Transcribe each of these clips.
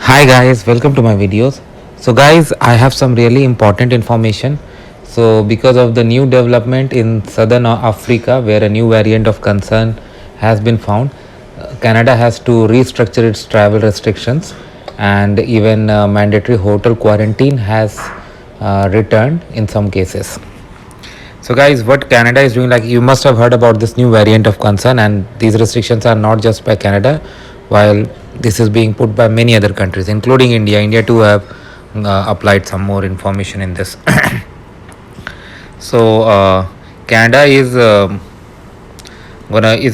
Hi guys, welcome to my videos. So guys, I have some really important information. So because of the new development in southern Africa where a new variant of concern has been found, Canada has to restructure its travel restrictions, and even mandatory hotel quarantine has returned in some cases. So guys, what Canada is doing, like you must have heard about this new variant of concern, and these restrictions are not just by Canada, while this is being put by many other countries, including India. India too have applied some more information in this. So Canada is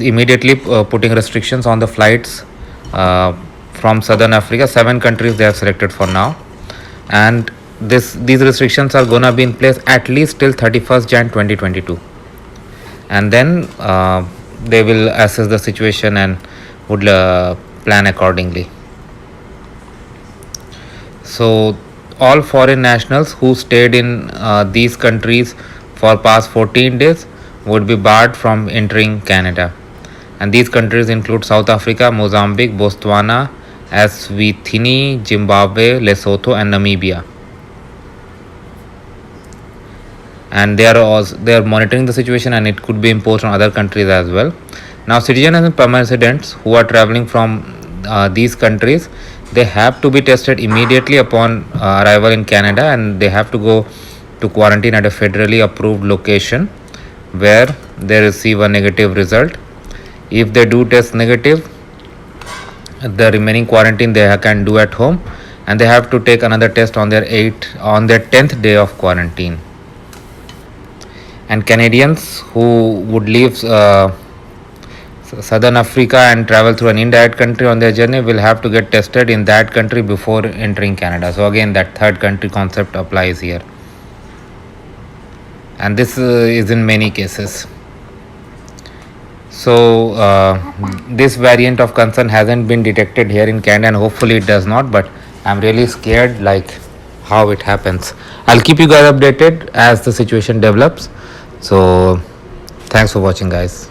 immediately putting restrictions on the flights from Southern Africa. 7 countries they have selected for now, and these restrictions are gonna be in place at least till 31st Jan 2022, and then they will assess the situation and would plan accordingly. So all foreign nationals who stayed in these countries for past 14 days would be barred from entering Canada. And these countries include South Africa, Mozambique, Botswana, Eswatini, Zimbabwe, Lesotho, and Namibia. And they are monitoring the situation, and it could be imposed on other countries as well. Now, citizens and permanent residents who are traveling from these countries, they have to be tested immediately upon arrival in Canada, and they have to go to quarantine at a federally approved location where they receive a negative result. If they do test negative, the remaining quarantine they can do at home, and they have to take another test on their 10th day of quarantine. And Canadians who would leave Southern Africa and travel through an indirect country on their journey will have to get tested in that country before entering Canada. So again, that third country concept applies here, and this is in many cases. So this variant of concern hasn't been detected here in Canada, and hopefully it does not. But I'm really scared, like how it happens. I'll keep you guys updated as the situation develops. So thanks for watching, guys.